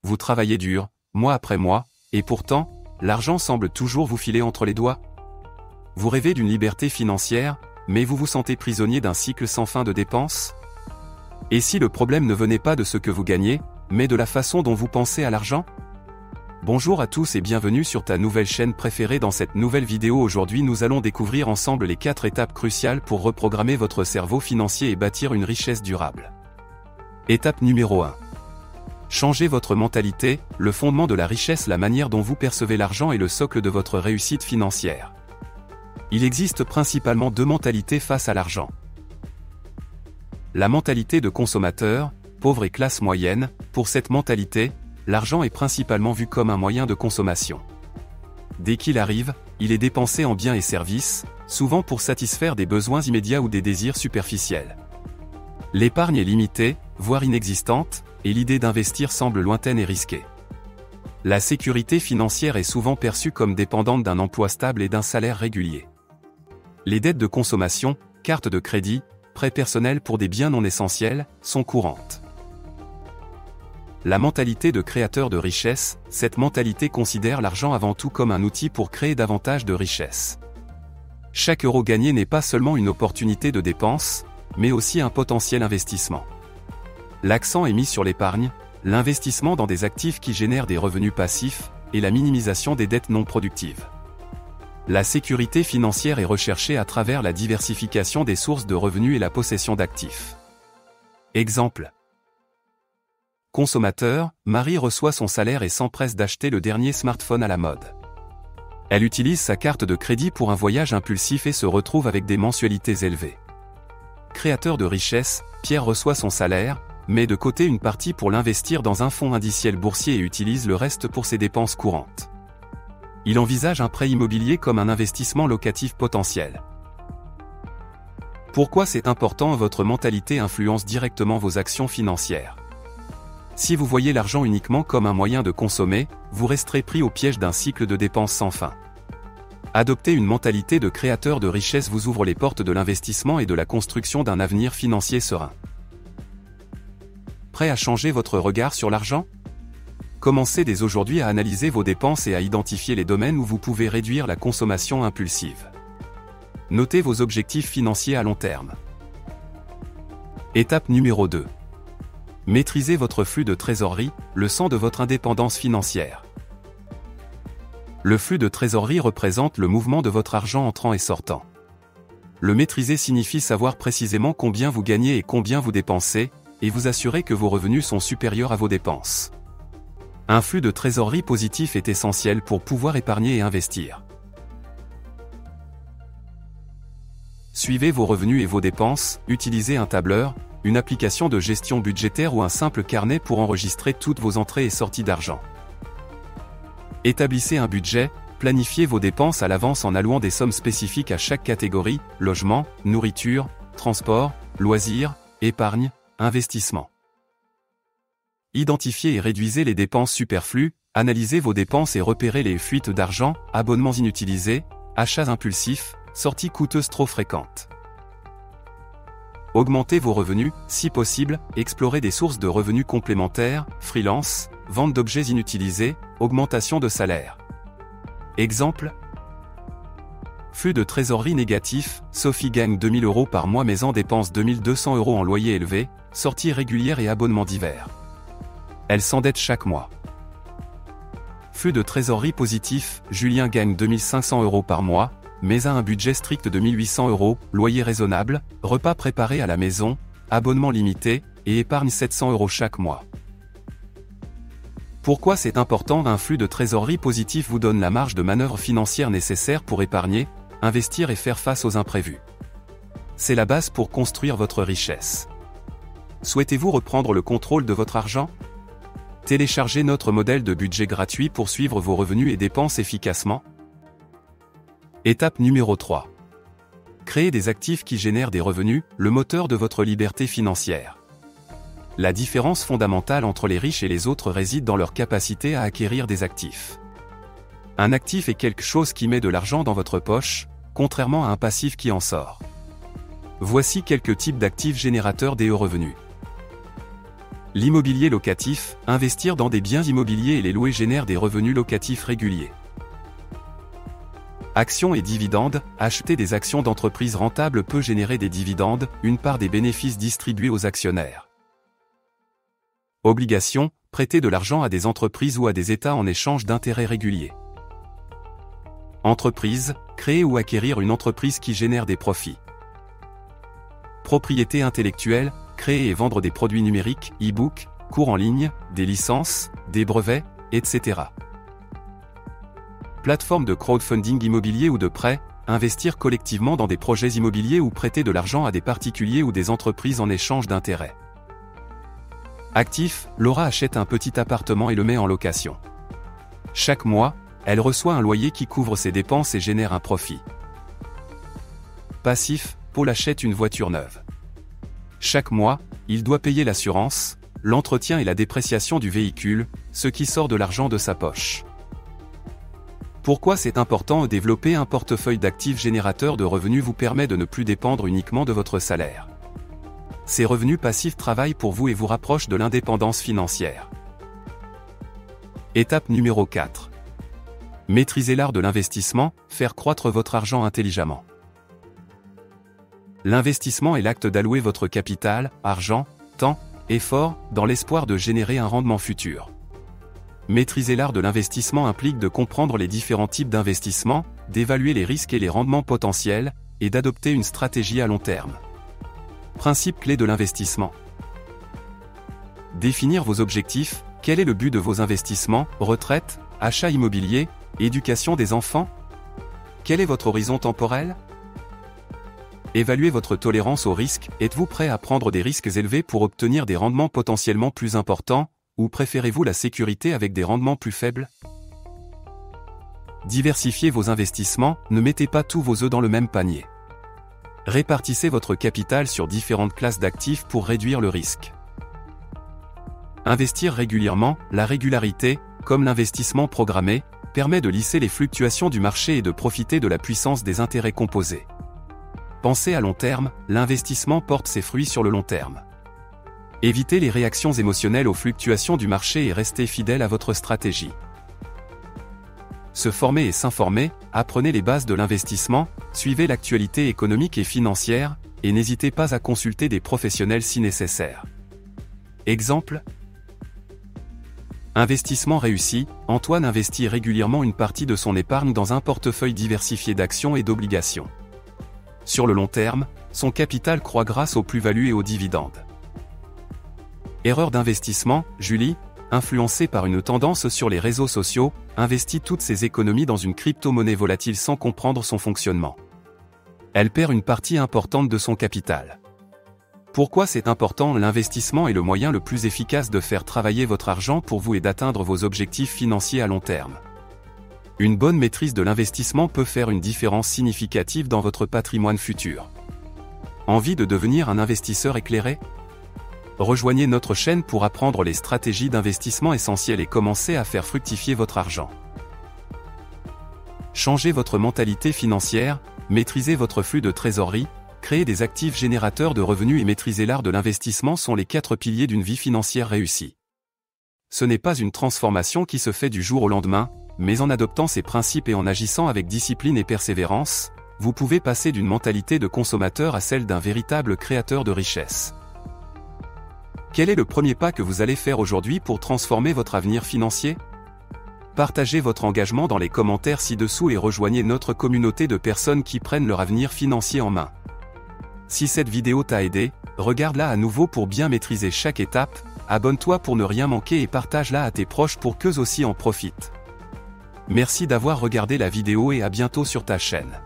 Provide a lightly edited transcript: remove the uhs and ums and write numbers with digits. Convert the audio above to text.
vous travaillez dur, mois après mois, et pourtant, l'argent semble toujours vous filer entre les doigts. Vous rêvez d'une liberté financière, mais vous vous sentez prisonnier d'un cycle sans fin de dépenses? Et si le problème ne venait pas de ce que vous gagnez, mais de la façon dont vous pensez à l'argent? Bonjour à tous et bienvenue sur ta nouvelle chaîne préférée. Dans cette nouvelle vidéo aujourd'hui nous allons découvrir ensemble les 4 étapes cruciales pour reprogrammer votre cerveau financier et bâtir une richesse durable. Étape numéro 1. Changez votre mentalité, le fondement de la richesse. La manière dont vous percevez l'argent est le socle de votre réussite financière. Il existe principalement 2 mentalités face à l'argent. La mentalité de consommateur, pauvre et classe moyenne. Pour cette mentalité, l'argent est principalement vu comme un moyen de consommation. Dès qu'il arrive, il est dépensé en biens et services, souvent pour satisfaire des besoins immédiats ou des désirs superficiels. L'épargne est limitée, voire inexistante, et l'idée d'investir semble lointaine et risquée. La sécurité financière est souvent perçue comme dépendante d'un emploi stable et d'un salaire régulier. Les dettes de consommation, cartes de crédit, prêts personnels pour des biens non essentiels, sont courantes. La mentalité de créateur de richesse, cette mentalité considère l'argent avant tout comme un outil pour créer davantage de richesse. Chaque euro gagné n'est pas seulement une opportunité de dépense, mais aussi un potentiel investissement. L'accent est mis sur l'épargne, l'investissement dans des actifs qui génèrent des revenus passifs, et la minimisation des dettes non productives. La sécurité financière est recherchée à travers la diversification des sources de revenus et la possession d'actifs. Exemple. Consommateur, Marie reçoit son salaire et s'empresse d'acheter le dernier smartphone à la mode. Elle utilise sa carte de crédit pour un voyage impulsif et se retrouve avec des mensualités élevées. Créateur de richesse, Pierre reçoit son salaire, met de côté une partie pour l'investir dans un fonds indiciel boursier et utilise le reste pour ses dépenses courantes. Il envisage un prêt immobilier comme un investissement locatif potentiel. Pourquoi c'est important? Votre mentalité influence directement vos actions financières. Si vous voyez l'argent uniquement comme un moyen de consommer, vous resterez pris au piège d'un cycle de dépenses sans fin. Adopter une mentalité de créateur de richesse vous ouvre les portes de l'investissement et de la construction d'un avenir financier serein. Prêt à changer votre regard sur l'argent? Commencez dès aujourd'hui à analyser vos dépenses et à identifier les domaines où vous pouvez réduire la consommation impulsive. Notez vos objectifs financiers à long terme. Étape numéro 2. Maîtrisez votre flux de trésorerie, le sang de votre indépendance financière. Le flux de trésorerie représente le mouvement de votre argent entrant et sortant. Le maîtriser signifie savoir précisément combien vous gagnez et combien vous dépensez, et vous assurer que vos revenus sont supérieurs à vos dépenses. Un flux de trésorerie positif est essentiel pour pouvoir épargner et investir. Suivez vos revenus et vos dépenses, utilisez un tableur, une application de gestion budgétaire ou un simple carnet pour enregistrer toutes vos entrées et sorties d'argent. Établissez un budget, planifiez vos dépenses à l'avance en allouant des sommes spécifiques à chaque catégorie, logement, nourriture, transport, loisirs, épargne, investissement. Identifiez et réduisez les dépenses superflues, analysez vos dépenses et repérez les fuites d'argent, abonnements inutilisés, achats impulsifs, sorties coûteuses trop fréquentes. Augmentez vos revenus, si possible, explorez des sources de revenus complémentaires, freelance, vente d'objets inutilisés, augmentation de salaire. Exemple. Flux de trésorerie négatif, Sophie gagne 2000 € par mois mais en dépense 2200 € en loyer élevé, sorties régulières et abonnements divers. Elle s'endette chaque mois. Flux de trésorerie positif, Julien gagne 2500 € par mois, mais a un budget strict de 1800 €, loyer raisonnable, repas préparés à la maison, abonnement limité, et épargne 700 € chaque mois. Pourquoi c'est important? Un flux de trésorerie positif vous donne la marge de manœuvre financière nécessaire pour épargner, investir et faire face aux imprévus. C'est la base pour construire votre richesse. Souhaitez-vous reprendre le contrôle de votre argent? Téléchargez notre modèle de budget gratuit pour suivre vos revenus et dépenses efficacement. Étape numéro 3. Créez des actifs qui génèrent des revenus, le moteur de votre liberté financière. La différence fondamentale entre les riches et les autres réside dans leur capacité à acquérir des actifs. Un actif est quelque chose qui met de l'argent dans votre poche, contrairement à un passif qui en sort. Voici quelques types d'actifs générateurs des revenus. L'immobilier locatif, investir dans des biens immobiliers et les louer génère des revenus locatifs réguliers. Actions et dividendes, acheter des actions d'entreprises rentables peut générer des dividendes, une part des bénéfices distribués aux actionnaires. Obligations, prêter de l'argent à des entreprises ou à des États en échange d'intérêts réguliers. Entreprise, créer ou acquérir une entreprise qui génère des profits. Propriété intellectuelle, créer et vendre des produits numériques, e-books, cours en ligne, des licences, des brevets, etc. Plateforme de crowdfunding immobilier ou de prêt, investir collectivement dans des projets immobiliers ou prêter de l'argent à des particuliers ou des entreprises en échange d'intérêts. Actif, Laura achète un petit appartement et le met en location. Chaque mois, elle reçoit un loyer qui couvre ses dépenses et génère un profit. Passif, Paul achète une voiture neuve. Chaque mois, il doit payer l'assurance, l'entretien et la dépréciation du véhicule, ce qui sort de l'argent de sa poche. Pourquoi c'est important? Développer un portefeuille d'actifs générateurs de revenus vous permet de ne plus dépendre uniquement de votre salaire. Ces revenus passifs travaillent pour vous et vous rapprochent de l'indépendance financière. Étape numéro 4. Maîtriser l'art de l'investissement, faire croître votre argent intelligemment. L'investissement est l'acte d'allouer votre capital, argent, temps, effort, dans l'espoir de générer un rendement futur. Maîtriser l'art de l'investissement implique de comprendre les différents types d'investissement, d'évaluer les risques et les rendements potentiels, et d'adopter une stratégie à long terme. Principe clé de l'investissement. Définir vos objectifs, quel est le but de vos investissements, retraite, achat immobilier, éducation des enfants? Quel est votre horizon temporel? Évaluez votre tolérance au risque, êtes-vous prêt à prendre des risques élevés pour obtenir des rendements potentiellement plus importants, ou préférez-vous la sécurité avec des rendements plus faibles? Diversifiez vos investissements, ne mettez pas tous vos œufs dans le même panier. Répartissez votre capital sur différentes classes d'actifs pour réduire le risque. Investir régulièrement, la régularité, comme l'investissement programmé, permet de lisser les fluctuations du marché et de profiter de la puissance des intérêts composés. Pensez à long terme, l'investissement porte ses fruits sur le long terme. Évitez les réactions émotionnelles aux fluctuations du marché et restez fidèle à votre stratégie. Se former et s'informer, apprenez les bases de l'investissement, suivez l'actualité économique et financière, et n'hésitez pas à consulter des professionnels si nécessaire. Exemple. Investissement réussi, Antoine investit régulièrement une partie de son épargne dans un portefeuille diversifié d'actions et d'obligations. Sur le long terme, son capital croît grâce aux plus-values et aux dividendes. Erreur d'investissement, Julie, influencée par une tendance sur les réseaux sociaux, investit toutes ses économies dans une crypto-monnaie volatile sans comprendre son fonctionnement. Elle perd une partie importante de son capital. Pourquoi c'est important? L'investissement est le moyen le plus efficace de faire travailler votre argent pour vous et d'atteindre vos objectifs financiers à long terme. Une bonne maîtrise de l'investissement peut faire une différence significative dans votre patrimoine futur. Envie de devenir un investisseur éclairé? Rejoignez notre chaîne pour apprendre les stratégies d'investissement essentielles et commencer à faire fructifier votre argent. Changez votre mentalité financière, maîtrisez votre flux de trésorerie, créer des actifs générateurs de revenus et maîtriser l'art de l'investissement sont les 4 piliers d'une vie financière réussie. Ce n'est pas une transformation qui se fait du jour au lendemain, mais en adoptant ces principes et en agissant avec discipline et persévérance, vous pouvez passer d'une mentalité de consommateur à celle d'un véritable créateur de richesse. Quel est le premier pas que vous allez faire aujourd'hui pour transformer votre avenir financier? Partagez votre engagement dans les commentaires ci-dessous et rejoignez notre communauté de personnes qui prennent leur avenir financier en main. Si cette vidéo t'a aidé, regarde-la à nouveau pour bien maîtriser chaque étape, abonne-toi pour ne rien manquer et partage-la à tes proches pour qu'eux aussi en profitent. Merci d'avoir regardé la vidéo et à bientôt sur ta chaîne.